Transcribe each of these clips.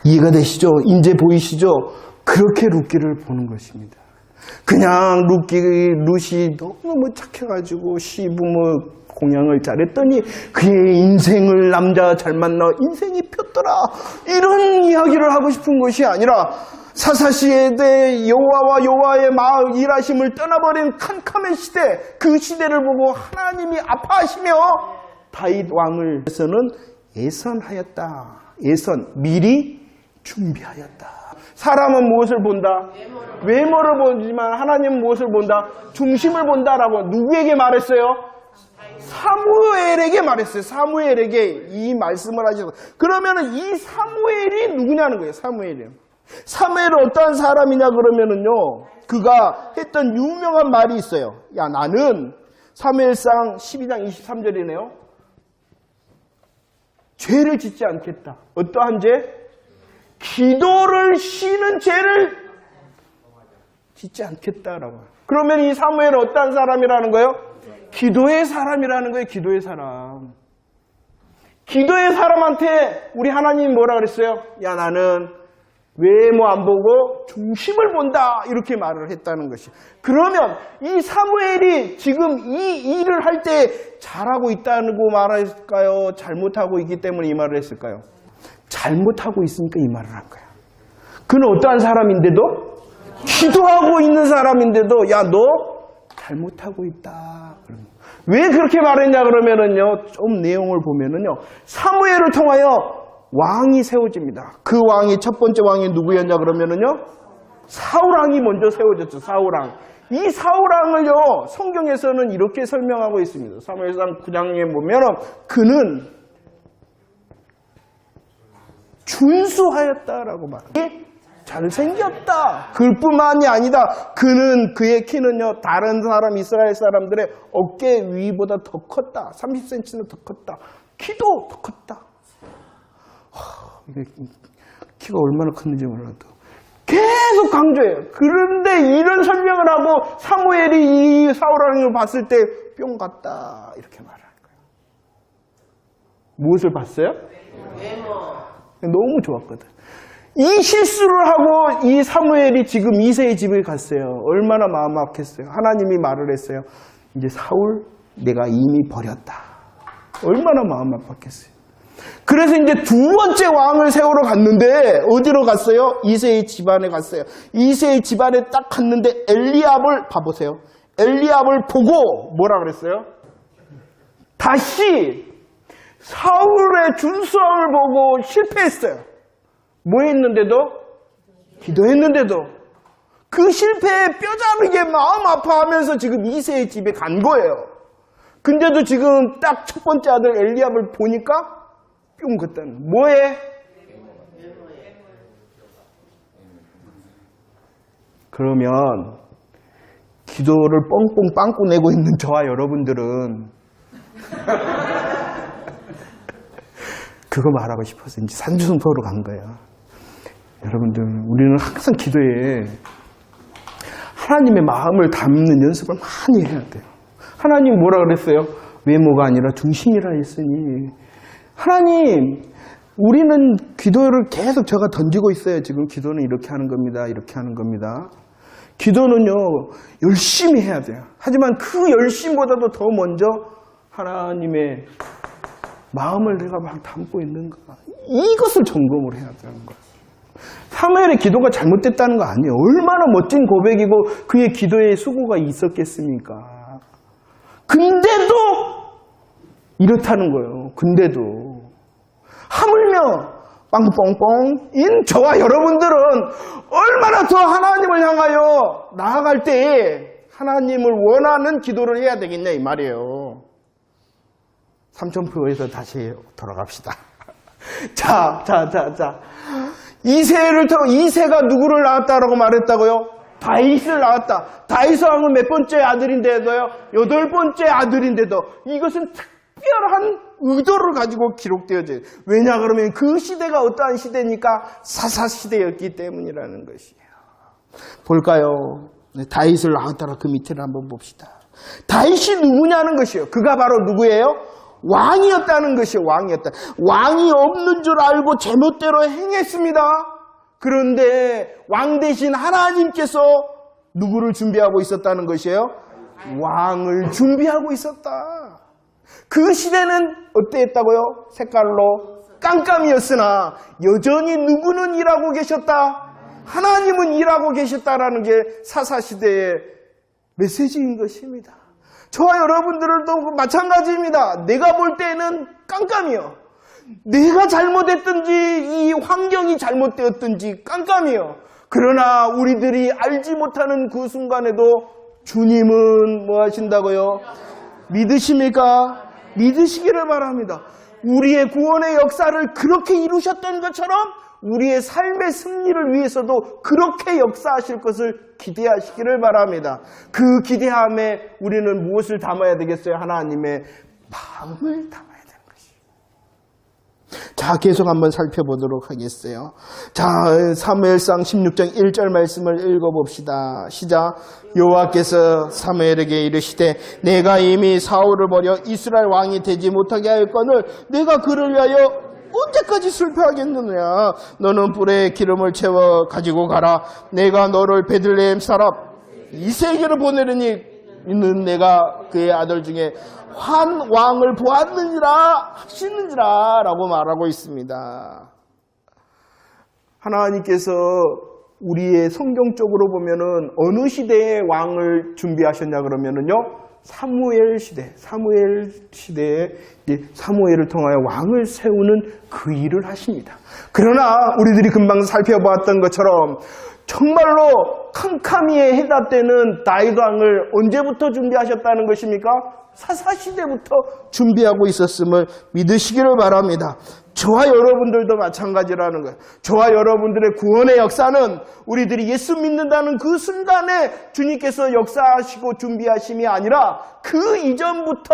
이해가 되시죠? 이제 보이시죠? 그렇게 룻기를 보는 것입니다. 그냥 룻이 너무 착해가지고 시부모 공양을 잘했더니 그의 인생을 남자 잘 만나 인생이 폈더라, 이런 이야기를 하고 싶은 것이 아니라 사사시대 여호와와 여호와의 마을 일하심을 떠나버린 캄캄한 시대, 그 시대를 보고 하나님이 아파하시며 다윗 왕을에서는 예선하였다. 예선, 미리 준비하였다. 사람은 무엇을 본다? 외모를 보지만 하나님은 무엇을 본다? 중심을 본다라고 누구에게 말했어요? 사무엘에게 말했어요. 사무엘에게 이 말씀을 하셔서. 그러면은 이 사무엘이 누구냐는 거예요. 사무엘은 어떠한 사람이냐 그러면은요, 그가 했던 유명한 말이 있어요. 야, 나는 사무엘상 12장 23절이네요. 죄를 짓지 않겠다. 어떠한 죄? 기도를 쉬는 죄를 짓지 않겠다라고. 그러면 이 사무엘은 어떠한 사람이라는 거예요? 기도의 사람이라는 거예요. 기도의 사람. 기도의 사람한테 우리 하나님이 뭐라 그랬어요? 야, 나는 외모 안 보고 중심을 본다, 이렇게 말을 했다는 것이. 그러면 이 사무엘이 지금 이 일을 할 때 잘하고 있다고 말할까요? 잘못하고 있기 때문에 이 말을 했을까요? 잘못하고 있으니까 이 말을 한 거야. 그는 어떠한 사람인데도, 기도하고 있는 사람인데도, 야, 너 잘못하고 있다. 왜 그렇게 말했냐 그러면은요, 좀 내용을 보면은요, 사무엘을 통하여 왕이 세워집니다. 그 왕이, 첫 번째 왕이 누구였냐 그러면은요, 사울왕이 먼저 세워졌죠. 사울왕. 이 사울왕을요, 성경에서는 이렇게 설명하고 있습니다. 사무엘상 9장에 보면은 그는 준수하였다라고 말합니다. 잘생겼다. 그뿐만이 아니다. 그의 키는요, 다른 사람, 이스라엘 사람들의 어깨 위보다 더 컸다. 30cm는 더 컸다. 키도 더 컸다. 키가 얼마나 컸는지 몰라도 계속 강조해요. 그런데 이런 설명을 하고 사무엘이 이 사울왕을 봤을 때 뿅 갔다, 이렇게 말하는 거예요. 무엇을 봤어요? 너무 좋았거든. 이 실수를 하고 이 사무엘이 지금 이새의 집에 갔어요. 얼마나 마음 아팠겠어요. 하나님이 말을 했어요. 이제 사울 내가 이미 버렸다. 얼마나 마음 아팠겠어요. 그래서 이제 두 번째 왕을 세우러 갔는데 어디로 갔어요? 이새의 집안에 갔어요. 이새의 집안에 딱 갔는데 엘리압을 봐보세요. 엘리압을 보고 뭐라 그랬어요? 다시 사울의 준수함을 보고 실패했어요. 뭐 했는데도? 기도했는데도 그 실패에 뼈저리게 마음 아파하면서 지금 이새의 집에 간 거예요. 근데도 지금 딱 첫 번째 아들 엘리압을 보니까 뿅 걷다는. 뭐해? 그러면 기도를 뻥뻥 빵꾸 내고 있는 저와 여러분들은 그거 말하고 싶어서 이제 산주성포로 간 거예요. 여러분들, 우리는 항상 기도에 하나님의 마음을 담는 연습을 많이 해야 돼요. 하나님 뭐라 그랬어요? 외모가 아니라 중심이라 했으니. 하나님, 우리는 기도를 계속 제가 던지고 있어요. 지금 기도는 이렇게 하는 겁니다. 이렇게 하는 겁니다. 기도는요, 열심히 해야 돼요. 하지만 그 열심보다도 더 먼저 하나님의 마음을 내가 막 담고 있는가, 이것을 점검을 해야 되는 거예요. 사무엘의 기도가 잘못됐다는 거 아니에요. 얼마나 멋진 고백이고 그의 기도에 수고가 있었겠습니까? 근데도 이렇다는 거예요. 근데도 하물며 빵뻥뻥인 저와 여러분들은 얼마나 더 하나님을 향하여 나아갈 때에 하나님을 원하는 기도를 해야 되겠냐, 이 말이에요. 삼천포에서 다시 돌아갑시다. 자. 이새가 누구를 낳았다라고 말했다고요? 다윗을 낳았다. 다윗 왕은 몇 번째 아들인데도요? 8번째 아들인데도 이것은 특별한 의도를 가지고 기록되어져요. 왜냐 그러면 그 시대가 어떠한 시대니까 사사시대였기 때문이라는 것이에요. 볼까요? 다윗을 낳았다라 그 밑에를 한번 봅시다. 다윗이 누구냐는 것이에요. 그가 바로 누구예요? 왕이었다는 것이에요. 왕이었다. 왕이 없는 줄 알고 제멋대로 행했습니다. 그런데 왕 대신 하나님께서 누구를 준비하고 있었다는 것이에요? 왕을 준비하고 있었다. 그 시대는 어땠다고요? 색깔로 깜깜이었으나 여전히 누구는 일하고 계셨다? 하나님은 일하고 계셨다라는 게 사사시대의 메시지인 것입니다. 저와 여러분들도 마찬가지입니다. 내가 볼 때는 깜깜이요. 내가 잘못했든지 이 환경이 잘못되었든지 깜깜이요. 그러나 우리들이 알지 못하는 그 순간에도 주님은 뭐 하신다고요? 믿으십니까? 믿으시기를 바랍니다. 우리의 구원의 역사를 그렇게 이루셨던 것처럼 우리의 삶의 승리를 위해서도 그렇게 역사하실 것을 기대하시기를 바랍니다. 그 기대함에 우리는 무엇을 담아야 되겠어요? 하나님의 마음을 담아야 되는 것이죠. 자, 계속 한번 살펴보도록 하겠어요. 자, 사무엘상 16장 1절 말씀을 읽어봅시다. 시작. 여호와께서 사무엘에게 이르시되 내가 이미 사울을 버려 이스라엘 왕이 되지 못하게 하였거늘 내가 그를 위하여 언제까지 슬퍼하겠느냐. 너는 뿔에 기름을 채워 가지고 가라. 내가 너를 베들레헴 사람 이세에게로 보내려니 이는 내가 그의 아들 중에 한 왕을 보았느니라 하시는지라 라고 말하고 있습니다. 하나님께서 우리의 성경적으로 보면은 어느 시대에 왕을 준비하셨냐 그러면은요, 사무엘 시대에 사무엘을 통하여 왕을 세우는 그 일을 하십니다. 그러나 우리들이 금방 살펴보았던 것처럼 정말로 캄캄이에 해답되는 다윗 왕을 언제부터 준비하셨다는 것입니까? 사사시대부터 준비하고 있었음을 믿으시기를 바랍니다. 저와 여러분들도 마찬가지라는 거예요. 저와 여러분들의 구원의 역사는 우리들이 예수 믿는다는 그 순간에 주님께서 역사하시고 준비하심이 아니라 그 이전부터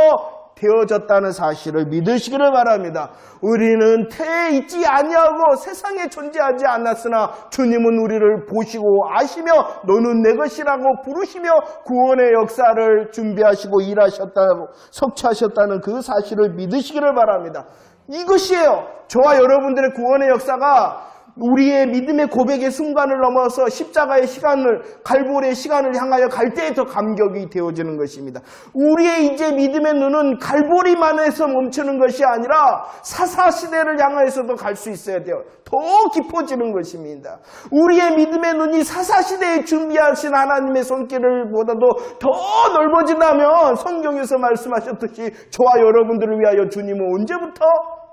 되어졌다는 사실을 믿으시기를 바랍니다. 우리는 태에 있지 아니하고 세상에 존재하지 않았으나 주님은 우리를 보시고 아시며 너는 내 것이라고 부르시며 구원의 역사를 준비하시고 일하셨다고 성취하셨다는 그 사실을 믿으시기를 바랍니다. 이것이에요. 저와 여러분들의 구원의 역사가 우리의 믿음의 고백의 순간을 넘어서 십자가의 시간을, 갈보리의 시간을 향하여 갈 때에 더 감격이 되어지는 것입니다. 우리의 이제 믿음의 눈은 갈보리만에서 멈추는 것이 아니라 사사시대를 향하여서도 갈 수 있어야 돼요. 더 깊어지는 것입니다. 우리의 믿음의 눈이 사사시대에 준비하신 하나님의 손길을 보다도 더 넓어진다면 성경에서 말씀하셨듯이 저와 여러분들을 위하여 주님은 언제부터?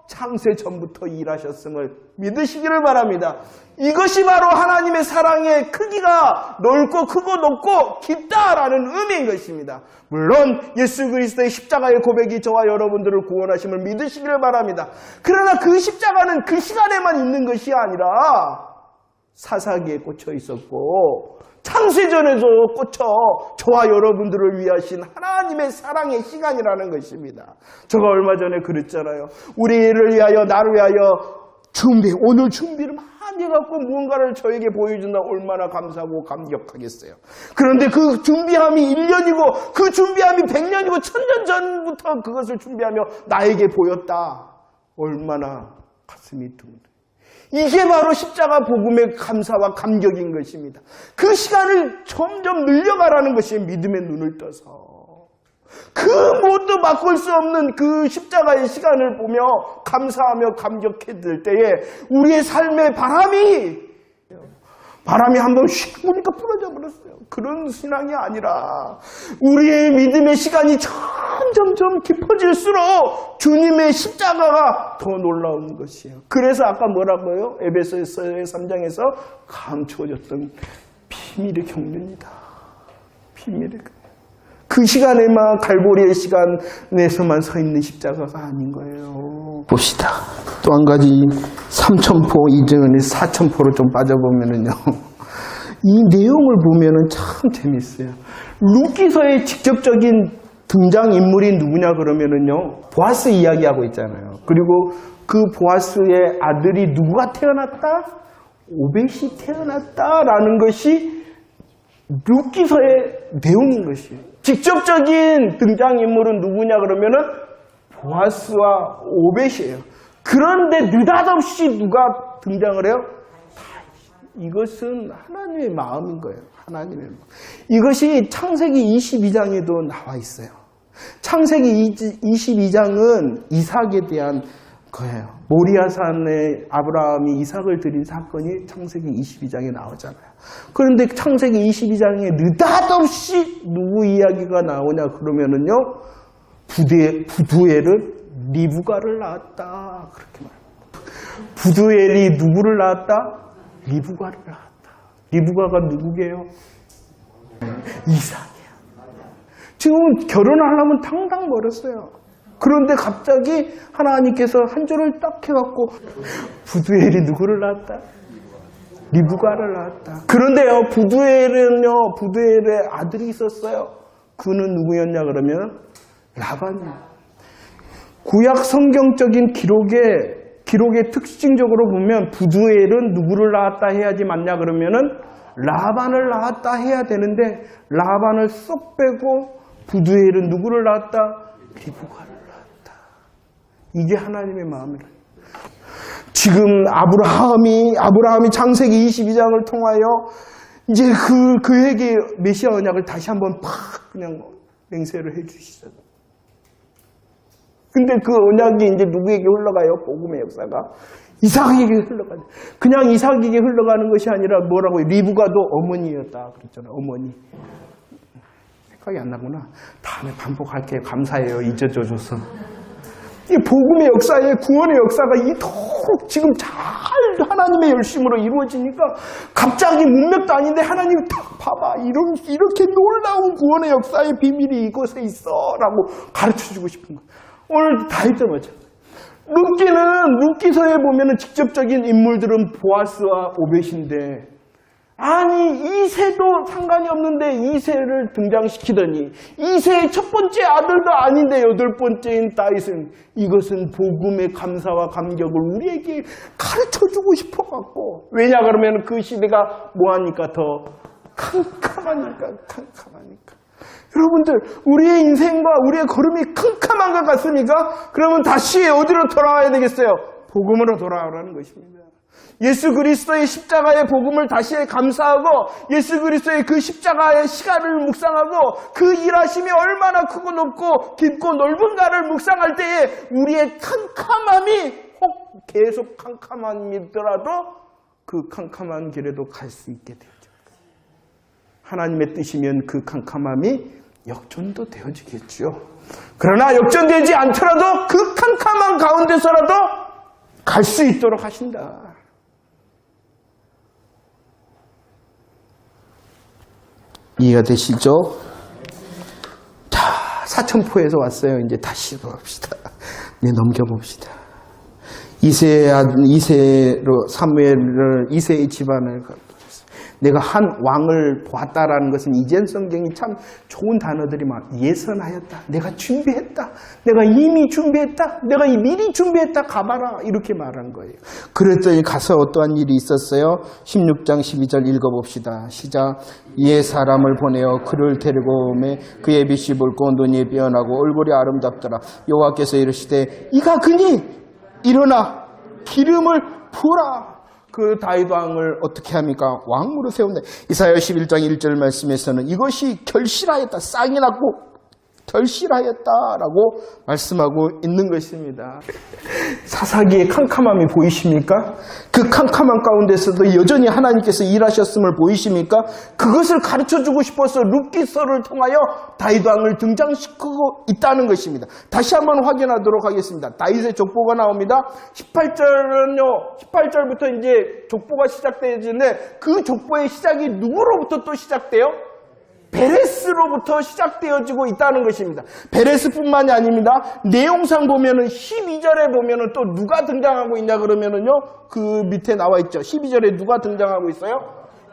창세 전부터 일하셨음을 믿으시기를 바랍니다. 이것이 바로 하나님의 사랑의 크기가 넓고 크고 높고 깊다라는 의미인 것입니다. 물론 예수 그리스도의 십자가의 고백이 저와 여러분들을 구원하심을 믿으시기를 바랍니다. 그러나 그 십자가는 그 시간에만 있는 것이 아니라 사사기에 꽂혀 있었고 창세전에도 꽂혀 저와 여러분들을 위하신 하나님의 사랑의 시간이라는 것입니다. 제가 얼마 전에 그랬잖아요. 우리를 위하여, 나를 위하여 오늘 준비를 많이 해갖고 무언가를 저에게 보여준다. 얼마나 감사하고 감격하겠어요. 그런데 그 준비함이 1년이고 그 준비함이 100년이고 1000년 전부터 그것을 준비하며 나에게 보였다. 얼마나 가슴이 둥둥. 이게 바로 십자가 복음의 감사와 감격인 것입니다. 그 시간을 점점 늘려가라는 것이 믿음의 눈을 떠서 그 모두 바꿀 수 없는 그 십자가의 시간을 보며 감사하며 감격해질 때에 우리의 삶의 바람이 한번 휙 보니까 부러져 버렸어요. 그런 신앙이 아니라 우리의 믿음의 시간이 점점 깊어질수록 주님의 십자가가 더 놀라운 것이에요. 그래서 아까 뭐라고요? 에베소서 3장에서 감추어졌던 비밀의 경륜이다. 비밀의 경륜. 그 시간에만 갈보리의 시간에서만 서 있는 십자가가 아닌 거예요. 봅시다. 또 한 가지 3000포 이정은의 4000포로 좀 빠져보면은요. 이 내용을 보면은 참 재밌어요. 룻기서의 직접적인 등장인물이 누구냐 그러면은요. 보아스 이야기하고 있잖아요. 그리고 그 보아스의 아들이 누구가 태어났다? 오벳이 태어났다라는 것이 룻기서의 내용인 것이에요. 직접적인 등장인물은 누구냐 그러면은 보아스와 오벳이에요. 그런데 느닷없이 누가 등장을 해요? 이것은 하나님의 마음인 거예요. 하나님의 마음. 이것이 창세기 22장에도 나와 있어요. 창세기 22장은 이삭에 대한 거예요. 모리아산에 아브라함이 이삭을 드린 사건이 창세기 22장에 나오잖아요. 그런데 창세기 22장에 느닷없이 누구 이야기가 나오냐 그러면은요, 부두엘은 리브가를 낳았다. 그렇게 말합니다. 부두엘이 누구를 낳았다? 리브가를 낳았다. 리브가가 누구게요? 이삭이야. 지금 결혼하려면 당당 멀었어요. 그런데 갑자기 하나님께서 한 줄을 딱 해갖고 부두엘이 누구를 낳았다? 리브가를 낳았다. 그런데요, 부두엘의 아들이 있었어요. 그는 누구였냐 그러면 라반이야. 구약 성경적인 기록의 특징적으로 보면 부두엘은 누구를 낳았다 해야지 맞냐 그러면은 라반을 낳았다 해야 되는데 라반을 쏙 빼고 부두엘은 누구를 낳았다? 리브가를 낳았다. 이게 하나님의 마음이라. 지금 아브라함이 창세기 22장을 통하여 이제 그에게 메시아 언약을 다시 한번 팍 그냥 맹세를 해 주시죠. 근데 그 언약이 이제 누구에게 흘러가요? 복음의 역사가 이삭에게 흘러가요. 그냥 이삭에게 흘러가는 것이 아니라 뭐라고요? 리브가도 어머니였다 그랬잖아요. 어머니. 생각이 안 나구나. 다음에 반복할게요. 감사해요. 잊어줘서. 이 복음의 역사에 구원의 역사가 이토록 지금 잘 하나님의 열심으로 이루어지니까 갑자기 문맥도 아닌데 하나님이 딱 봐봐. 이렇게 놀라운 구원의 역사의 비밀이 이곳에 있어. 라고 가르쳐주고 싶은 거예요. 오늘 다윗도 마찬가지. 룻기서에 보면은 직접적인 인물들은 보아스와 오벳인데, 아니 이새도 상관이 없는데 이새를 등장시키더니 이새의 첫 번째 아들도 아닌데 여덟 번째인 다윗은 이것은 복음의 감사와 감격을 우리에게 가르쳐주고 싶어갖고, 왜냐 그러면 그 시대가 뭐하니까 더 캄캄하니까. 여러분들, 우리의 인생과 우리의 걸음이 캄캄한 것 같습니까? 그러면 다시 어디로 돌아와야 되겠어요? 복음으로 돌아오라는 것입니다. 예수 그리스도의 십자가의 복음을 다시 감사하고 예수 그리스도의 그 십자가의 시간을 묵상하고 그 일하심이 얼마나 크고 높고 깊고 넓은가를 묵상할 때에 우리의 캄캄함이 혹 계속 캄캄함이더라도 그 캄캄한 길에도 갈 수 있게 되죠. 하나님의 뜻이면 그 캄캄함이 역전도 되어지겠죠. 그러나 역전되지 않더라도 그 캄캄한 가운데서라도 갈 수 있도록 하신다. 이해가 되시죠? 자, 사천포에서 왔어요. 이제 다시 봅시다. 넘겨봅시다. 이새로 사무엘을 이새의 집안을 내가 한 왕을 보았다라는 것은 이전 성경이 참 좋은 단어들이 많아. 예선하였다. 내가 준비했다. 내가 이미 준비했다. 내가 미리 준비했다. 가봐라. 이렇게 말한 거예요. 그랬더니 가서 어떠한 일이 있었어요? 16장 12절 읽어봅시다. 시작. 이에 사람을 보내어 그를 데리고 오매 그의 빛이 붉고 눈이 변하고 얼굴이 아름답더라. 여호와께서 이르시되 이가 그니 일어나 기름을 부으라. 그 다윗 왕을 어떻게 합니까? 왕으로 세운다. 이사야 11장 1절 말씀에서는 이것이 결실하였다. 쌍이 났고 결실하였다라고 말씀하고 있는 것입니다. 사사기의 캄캄함이 보이십니까? 그 캄캄한 가운데서도 여전히 하나님께서 일하셨음을 보이십니까? 그것을 가르쳐주고 싶어서 룻기서를 통하여 다윗 왕을 등장시키고 있다는 것입니다. 다시 한번 확인하도록 하겠습니다. 다윗의 족보가 나옵니다. 18절부터 이제 족보가 시작되어지는데 그 족보의 시작이 누구로부터 또 시작돼요? 베레스로부터 시작되어지고 있다는 것입니다. 베레스뿐만이 아닙니다. 내용상 보면은 12절에 보면은 또 누가 등장하고 있냐 그러면은요, 그 밑에 나와 있죠. 12절에 누가 등장하고 있어요?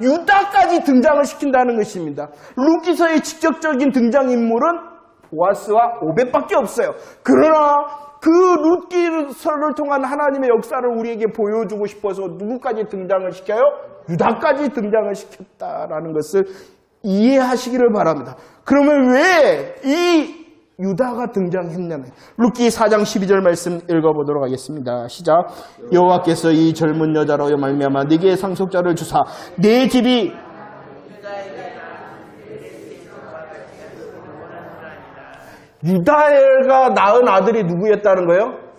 유다까지 등장을 시킨다는 것입니다. 룻기서의 직접적인 등장인물은 보아스와 오벳밖에 없어요. 그러나 그 룻기서를 통한 하나님의 역사를 우리에게 보여주고 싶어서 누구까지 등장을 시켜요? 유다까지 등장을 시켰다라는 것을 이해하시기를 바랍니다. 그러면 왜 이 유다가 등장했냐는 룻기 4장 12절 말씀 읽어보도록 하겠습니다. 시작. 여호와께서 이 젊은 여자로 말미암아 네게 상속자를 주사 내 집이 유다가 낳은 아들이 누구였다는 거예요?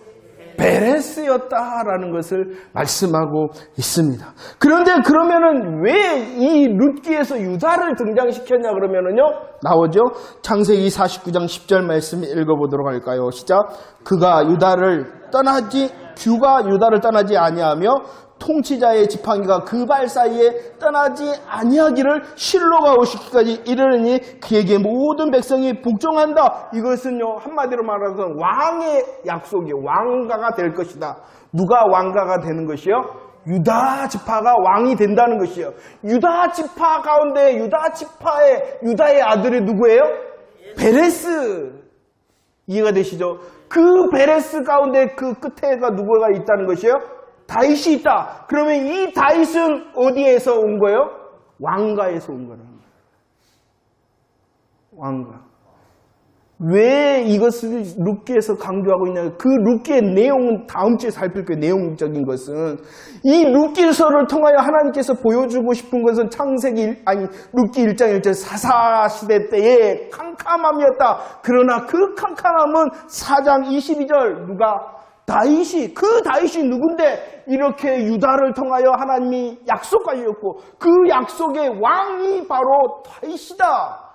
베레스였다라는 것을 말씀하고 있습니다. 그런데 그러면은 왜 이 룻기에서 유다를 등장시켰냐 그러면은요, 나오죠. 창세기 49장 10절 말씀 읽어보도록 할까요? 시작. 규가 유다를 떠나지 아니하며 통치자의 지팡이가 그 발 사이에 떠나지 아니하기를 실로가 오시기까지 이르느니 그에게 모든 백성이 복종한다. 이것은요, 한마디로 말해서 왕의 약속이에요. 왕가가 될 것이다. 누가 왕가가 되는 것이요? 유다 지파가 왕이 된다는 것이요. 유다 지파 가운데 유다의 아들이 누구예요? 베레스. 이해가 되시죠? 그 베레스 가운데 그 끝에가 누구가 있다는 것이요? 다윗이 있다. 그러면 이 다윗은 어디에서 온 거예요? 왕가에서 온 거라는 거예요. 왕가. 왜 이것을 룻기에서 강조하고 있냐? 그 룻기의 내용은 다음 주에 살필 거예요. 내용적인 것은 이 룻기서를 통하여 하나님께서 보여주고 싶은 것은 룻기 1장 1절 사사시대 때의 캄캄함이었다. 그러나 그 캄캄함은 4장 22절 다윗이 누군데 이렇게 유다를 통하여 하나님이 약속하셨고 그 약속의 왕이 바로 다윗이다.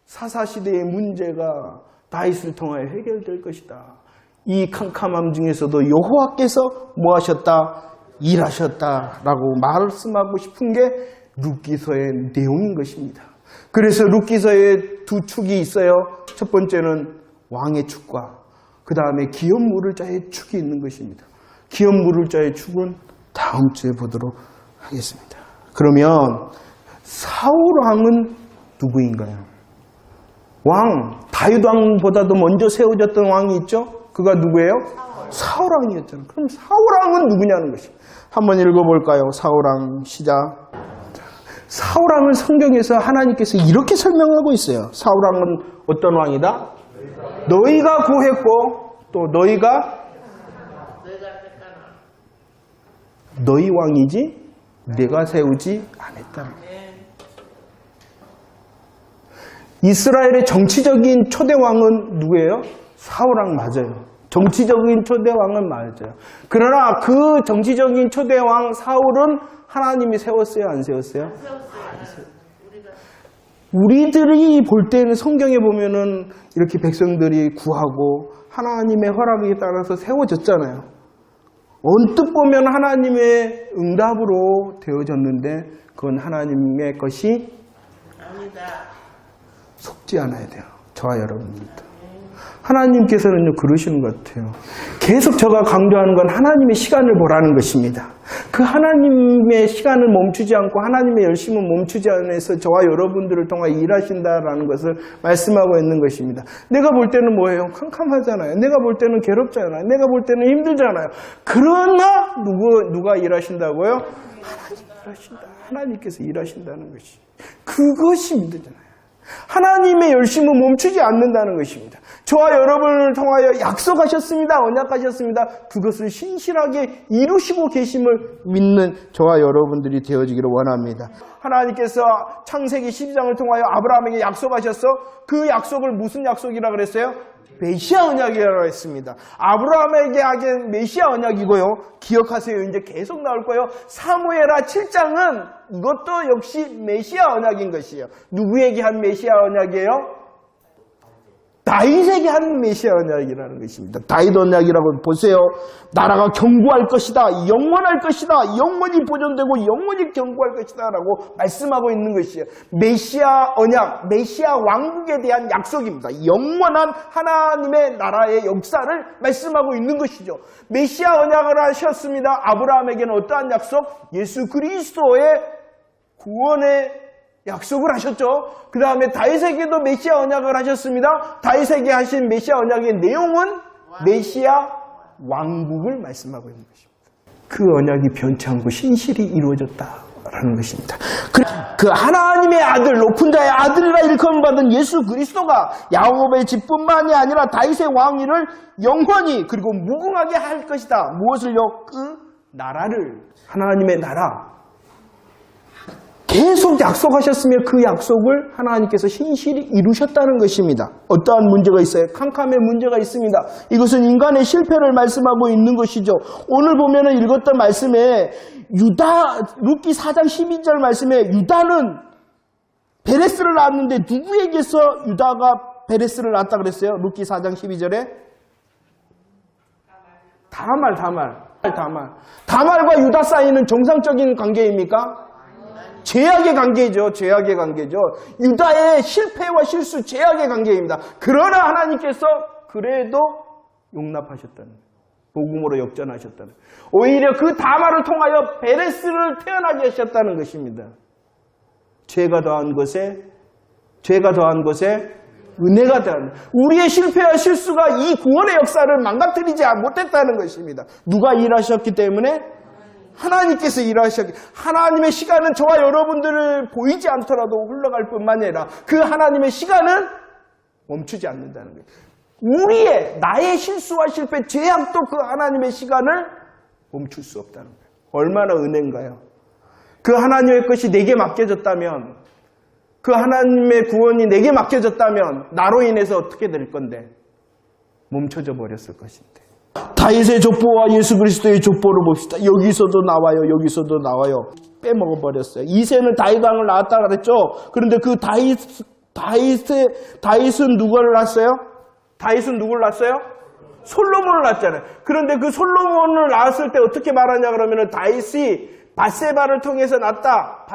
사사시대의 문제가 다윗을 통하여 해결될 것이다. 이 캄캄함 중에서도 여호와께서 뭐 하셨다? 일하셨다라고 말씀하고 싶은 게 룻기서의 내용인 것입니다. 그래서 룻기서에 두 축이 있어요. 첫 번째는 왕의 축과 그 다음에 기업 물을 자의 축이 있는 것입니다. 기업 물을 자의 축은 다음 주에 보도록 하겠습니다. 그러면 사울왕은 누구인가요? 다윗 왕보다도 먼저 세워졌던 왕이 있죠? 그가 누구예요? 사울왕이었잖아요. 그럼 사울왕은 누구냐는 것이. 한번 읽어볼까요? 사울왕 시작. 사울왕은 성경에서 하나님께서 이렇게 설명하고 있어요. 사울왕은 어떤 왕이다? 너희가 구했고 또 너희가 너희 왕이지 내가 세우지 않았다. 이스라엘의 정치적인 초대왕은 누구예요? 사울왕 맞아요. 정치적인 초대왕은 맞아요. 그러나 그 정치적인 초대왕 사울은 하나님이 세웠어요? 안 세웠어요? 안 세웠어요. 우리들이 볼 때는 성경에 보면은 이렇게 백성들이 구하고 하나님의 허락에 따라서 세워졌잖아요. 언뜻 보면 하나님의 응답으로 되어졌는데 그건 하나님의 것이 아니다. 속지 않아야 돼요. 저와 여러분입니다. 하나님께서는요 그러시는 것 같아요. 계속 제가 강조하는 건 하나님의 시간을 보라는 것입니다. 그 하나님의 시간을 멈추지 않고 하나님의 열심을 멈추지 않아서 저와 여러분들을 통해 일하신다라는 것을 말씀하고 있는 것입니다. 내가 볼 때는 뭐예요? 캄캄하잖아요. 내가 볼 때는 괴롭잖아요. 내가 볼 때는 힘들잖아요. 그러나 누가 일하신다고요? 하나님 일하신다. 하나님께서 일하신다는 것이. 그것이 힘들잖아요. 하나님의 열심을 멈추지 않는다는 것입니다. 저와 여러분을 통하여 약속하셨습니다. 언약하셨습니다. 그것을 신실하게 이루시고 계심을 믿는 저와 여러분들이 되어지기를 원합니다. 하나님께서 창세기 12장을 통하여 아브라함에게 약속하셨어. 그 약속을 무슨 약속이라고 그랬어요? 메시아 언약이라고 했습니다. 아브라함에게 하긴 메시아 언약이고요. 기억하세요. 이제 계속 나올 거예요. 사무엘하 7장은 이것도 역시 메시아 언약인 것이에요. 누구에게 한 메시아 언약이에요? 다윗에게 한 메시아 언약이라는 것입니다. 다윗 언약이라고 보세요. 나라가 견고할 것이다. 영원할 것이다. 영원히 보존되고 영원히 견고할 것이다. 라고 말씀하고 있는 것이에요. 메시아 언약, 메시아 왕국에 대한 약속입니다. 영원한 하나님의 나라의 역사를 말씀하고 있는 것이죠. 메시아 언약을 하셨습니다. 아브라함에게는 어떠한 약속? 예수 그리스도의 구원의 약속을 하셨죠. 그 다음에 다윗에게도 메시아 언약을 하셨습니다. 다윗에게 하신 메시아 언약의 내용은 메시아 왕국을 말씀하고 있는 것입니다. 그 언약이 변치 않고 신실히 이루어졌다 라는 것입니다. 그 하나님의 아들, 높은 자의 아들이라 일컬음 받은 예수 그리스도가 야곱의 집뿐만이 아니라 다윗의 왕위를 영원히 그리고 무궁하게 할 것이다. 무엇을요? 그 나라를, 하나님의 나라. 계속 약속하셨으며 그 약속을 하나님께서 신실히 이루셨다는 것입니다. 어떠한 문제가 있어요? 캄캄의 문제가 있습니다. 이것은 인간의 실패를 말씀하고 있는 것이죠. 오늘 보면은 읽었던 말씀에 루키 4장 12절 말씀에 유다는 베레스를 낳았는데 누구에게서 유다가 베레스를 낳았다 그랬어요? 루키 4장 12절에 다말과 유다 사이는 정상적인 관계입니까? 죄악의 관계죠. 죄악의 관계죠. 유다의 실패와 실수, 죄악의 관계입니다. 그러나 하나님께서 그래도 용납하셨다는, 복음으로 역전하셨다는, 오히려 그 다말을 통하여 베레스를 태어나게 하셨다는 것입니다. 죄가 더한 것에 은혜가 더한, 우리의 실패와 실수가 이 구원의 역사를 망가뜨리지 못했다는 것입니다. 누가 일하셨기 때문에? 하나님께서 일하셨기, 하나님의 시간은 저와 여러분들을 보이지 않더라도 흘러갈 뿐만 아니라 그 하나님의 시간은 멈추지 않는다는 거예요. 나의 실수와 실패, 죄악도 그 하나님의 시간을 멈출 수 없다는 거예요. 얼마나 은혜인가요? 그 하나님의 것이 내게 맡겨졌다면, 그 하나님의 구원이 내게 맡겨졌다면 나로 인해서 어떻게 될 건데? 멈춰져 버렸을 것인데. 다윗의 족보와 예수 그리스도의 족보를 봅시다. 여기서도 나와요. 빼먹어버렸어요. 이새는 다윗 왕을 낳았다 그랬죠. 그런데 그 다윗은 누구를 낳았어요? 솔로몬을 낳았잖아요. 그런데 그 솔로몬을 낳았을 때 어떻게 말하냐 그러면은 다윗이 밧세바를 통해서 낳았다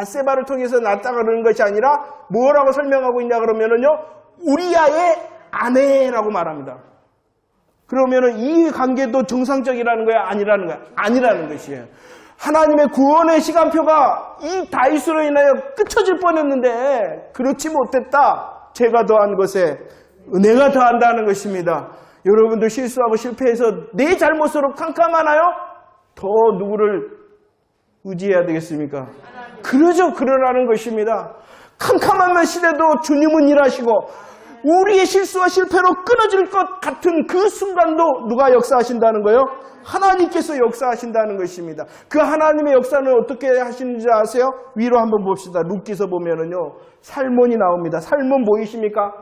그러는 것이 아니라 뭐라고 설명하고 있냐 그러면은요, 우리야의 아내라고 말합니다. 그러면은 이 관계도 정상적이라는 거야? 아니라는 거야? 아니라는 것이에요. 하나님의 구원의 시간표가 이 다윗으로 인하여 끝쳐질 뻔했는데 그렇지 못했다. 죄가 더한 것에 은혜가 더한다는 것입니다. 여러분도 실수하고 실패해서 내 잘못으로 캄캄하나요? 더 누구를 의지해야 되겠습니까? 그러라는 것입니다. 캄캄한 시대도 주님은 일하시고 우리의 실수와 실패로 끊어질 것 같은 그 순간도 누가 역사하신다는 거예요? 하나님께서 역사하신다는 것입니다. 그 하나님의 역사는 어떻게 하시는지 아세요? 위로 한번 봅시다. 룻기서 보면은요, 살몬이 나옵니다. 살몬 보이십니까?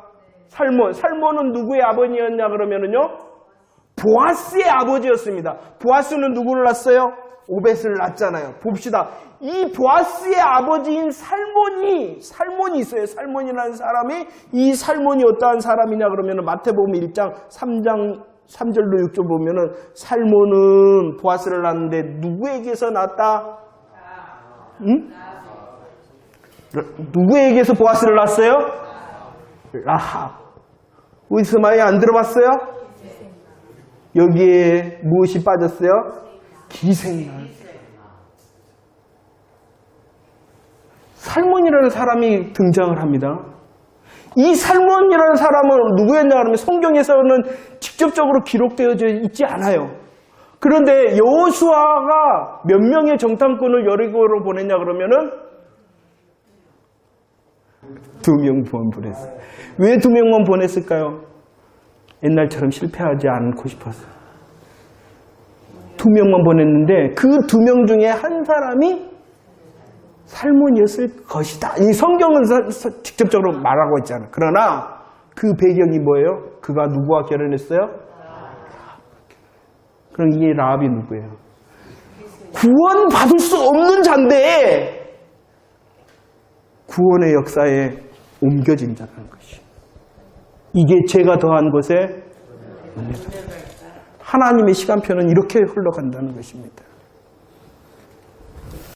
살몬은 누구의 아버지였냐 그러면은요, 보아스의 아버지였습니다. 보아스는 누구를 낳았어요? 오벳을 낳았잖아요. 봅시다. 이 보아스의 아버지인 살몬이 있어요. 살몬이라는 사람이, 이 살몬이 어떠한 사람이냐 그러면은 마태복음 1장 3절로 6절 보면은 살몬은 보아스를 낳았는데 누구에게서 낳았다? 응? 누구에게서 보아스를 낳았어요? 라합. 어디서 많이 안 들어봤어요? 여기에 무엇이 빠졌어요? 기생날. 살몬이라는 사람이 등장을 합니다. 이 살몬이라는 사람은 누구였냐 하면 성경에서는 직접적으로 기록되어져 있지 않아요. 그런데 여호수아가 몇 명의 정탐꾼을 여리고로 보냈냐 그러면은 2명만 보냈어요. 왜 2명만 보냈을까요? 옛날처럼 실패하지 않고 싶어서 2명만 보냈는데 그 2명 중에 한 사람이 살몬이었을 것이다. 이 성경은 직접적으로 말하고 있잖아요. 그러나 그 배경이 뭐예요? 그가 누구와 결혼했어요? 그럼 이 라합이 누구예요? 구원받을 수 없는 자인데 구원의 역사에 옮겨진 자라는 것이. 이게 죄가 더한 것에 하나님의 시간표는 이렇게 흘러간다는 것입니다.